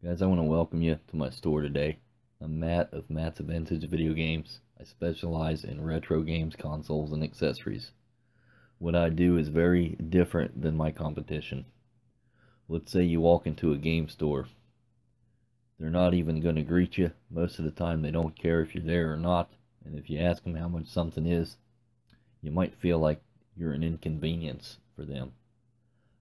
Guys, I want to welcome you to my store today. I'm Matt of Matt's Vintage Video Games. I specialize in retro games, consoles, and accessories. What I do is very different than my competition. Let's say you walk into a game store. They're not even going to greet you. Most of the time they don't care if you're there or not. And if you ask them how much something is, you might feel like you're an inconvenience for them.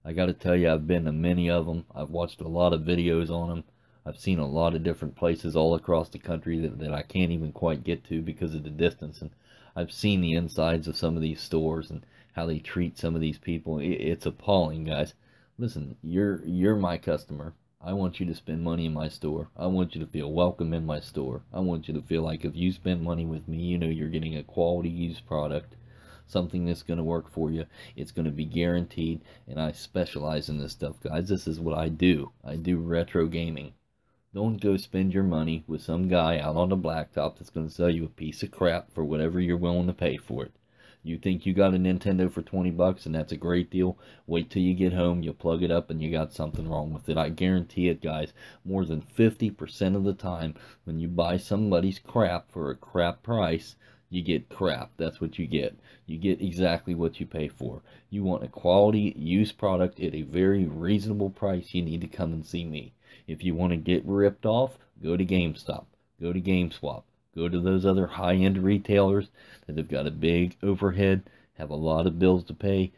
I got to tell you, I've been to many of them. I've watched a lot of videos on them. I've seen a lot of different places all across the country that I can't even quite get to because of the distance. And I've seen the insides of some of these stores and how they treat some of these people. It's appalling, guys. Listen, you're my customer. I want you to spend money in my store. I want you to feel welcome in my store. I want you to feel like if you spend money with me, you know you're getting a quality used product, something that's going to work for you. It's going to be guaranteed, and I specialize in this stuff, guys. This is what I do. I do retro gaming. Don't go spend your money with some guy out on the blacktop that's going to sell you a piece of crap for whatever you're willing to pay for it. You think you got a Nintendo for 20 bucks and that's a great deal? Wait till you get home, you plug it up and you got something wrong with it. I guarantee it, guys. More than 50% of the time when you buy somebody's crap for a crap price, you get crap. That's what you get. You get exactly what you pay for. You want a quality used product at a very reasonable price, you need to come and see me. If you want to get ripped off, go to GameStop, go to GameSwap, go to those other high-end retailers that have got a big overhead, have a lot of bills to pay,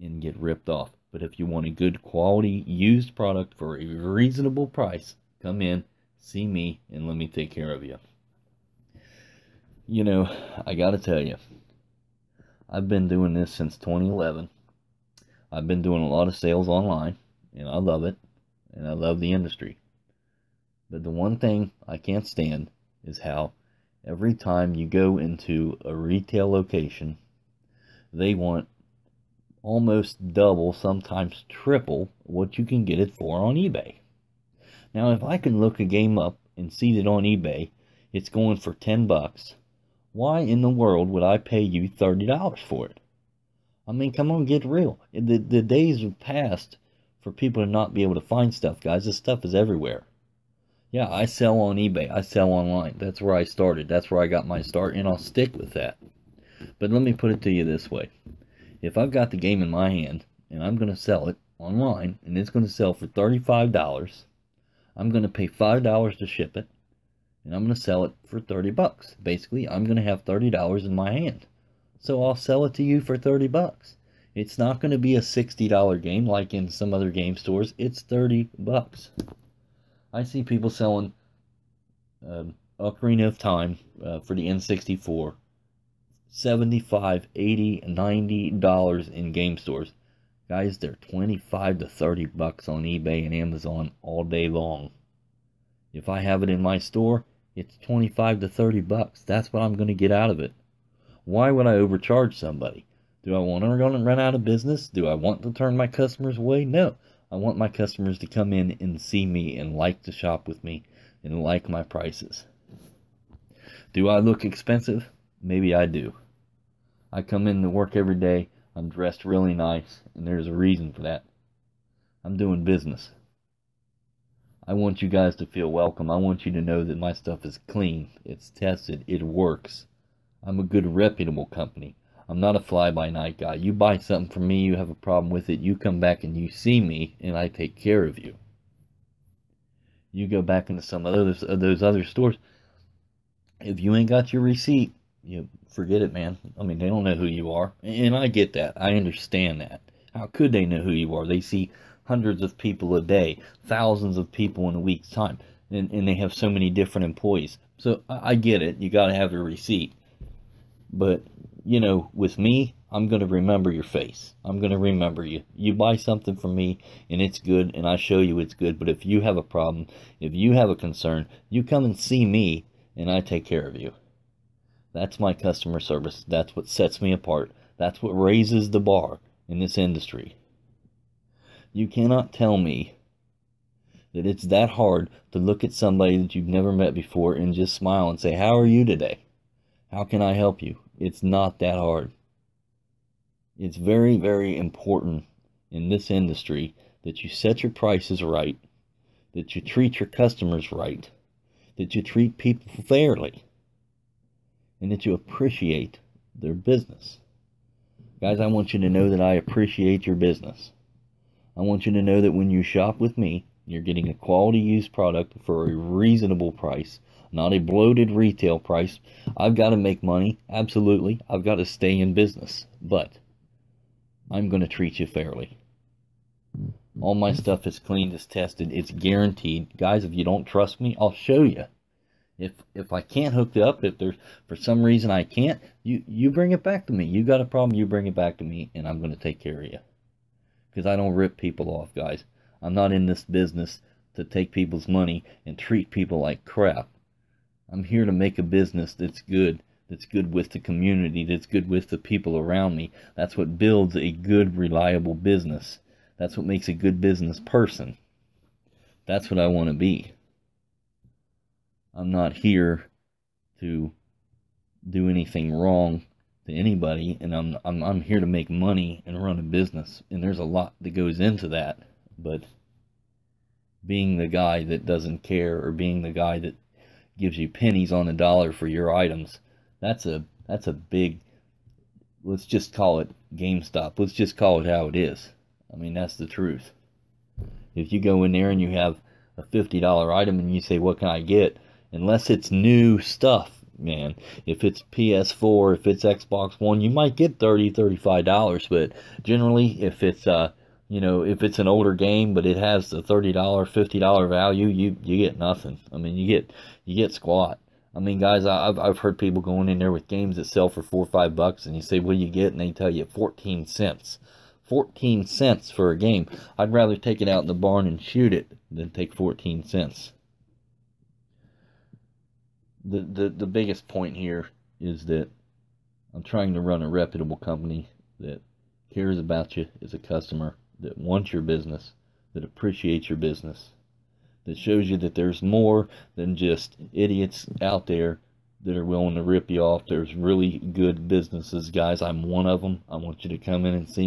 and get ripped off. But if you want a good quality used product for a reasonable price, come in, see me, and let me take care of you. You know, I gotta tell you, I've been doing this since 2011. I've been doing a lot of sales online, and I love it, and I love the industry. But the one thing I can't stand is how every time you go into a retail location, they want almost double, sometimes triple, what you can get it for on eBay. Now, if I can look a game up and see that on eBay it's going for 10 bucks, why in the world would I pay you $30 for it? I mean, come on, get real. The days have passed for people to not be able to find stuff, guys. This stuff is everywhere. Yeah, I sell on eBay. I sell online. That's where I started. That's where I got my start, and I'll stick with that. But let me put it to you this way. If I've got the game in my hand, and I'm going to sell it online, and it's going to sell for $35, I'm going to pay $5 to ship it, and I'm going to sell it for 30 bucks. Basically, I'm going to have $30 in my hand. So I'll sell it to you for 30 bucks. It's not going to be a $60 game like in some other game stores. It's 30 bucks. I see people selling Ocarina of Time for the N64, $75, $80, $90 in game stores. Guys, they're 25 to 30 bucks on eBay and Amazon all day long. If I have it in my store, it's 25 to 30 bucks. That's what I'm going to get out of it. Why would I overcharge somebody? Do I want to run out of business? Do I want to turn my customers away? No. I want my customers to come in and see me and like to shop with me and like my prices. Do I look expensive? Maybe I do. I come in to work every day. I'm dressed really nice, and there's a reason for that. I'm doing business. I want you guys to feel welcome. I want you to know that my stuff is clean. It's tested. It works. I'm a good, reputable company. I'm not a fly-by-night guy. You buy something from me, you have a problem with it, you come back and you see me, and I take care of you. You go back into some of those other stores, if you ain't got your receipt, you forget it, man. I mean, they don't know who you are, and I get that. I understand that. How could they know who you are? They see hundreds of people a day, thousands of people in a week's time, and they have so many different employees. So I get it. You got to have a receipt. But, you know, with me, I'm going to remember your face. I'm going to remember you. You buy something from me, and it's good, and I show you it's good. But if you have a problem, if you have a concern, you come and see me, and I take care of you. That's my customer service. That's what sets me apart. That's what raises the bar in this industry. You cannot tell me that it's that hard to look at somebody that you've never met before and just smile and say, "How are you today? How can I help you?" It's not that hard. It's very, very important in this industry that you set your prices right, that you treat your customers right, that you treat people fairly, and that you appreciate their business. Guys, I want you to know that I appreciate your business. I want you to know that when you shop with me, you're getting a quality used product for a reasonable price, not a bloated retail price. I've got to make money, absolutely. I've got to stay in business, but I'm going to treat you fairly. All my stuff is cleaned, it's tested, it's guaranteed. Guys, if you don't trust me, I'll show you. If I can't hook it up, if there's for some reason I can't, you bring it back to me. You got a problem, you bring it back to me, and I'm going to take care of you. Because I don't rip people off, guys. I'm not in this business to take people's money and treat people like crap. I'm here to make a business that's good with the community, that's good with the people around me. That's what builds a good, reliable business. That's what makes a good business person. That's what I want to be. I'm not here to do anything wrong to anybody, and I'm here to make money and run a business, and there's a lot that goes into that. But being the guy that doesn't care, or being the guy that gives you pennies on the dollar for your items, that's a big, let's just call it GameStop. Let's just call it how it is. I mean, that's the truth. If you go in there and you have a $50 item and you say, what can I get? Unless it's new stuff, man. If it's PS4, if it's Xbox One, you might get $30, $35. But generally, if it's if it's an older game, but it has the $30, $50 value, you get nothing. I mean, you get squat. I mean, guys, I've heard people going in there with games that sell for $4 or $5, and you say, what do you get? And they tell you 14 cents. 14 cents for a game. I'd rather take it out in the barn and shoot it than take 14 cents. The biggest point here is that I'm trying to run a reputable company that cares about you as a customer, that wants your business, that appreciates your business, that shows you that there's more than just idiots out there that are willing to rip you off. There's really good businesses, guys. I'm one of them. I want you to come in and see me.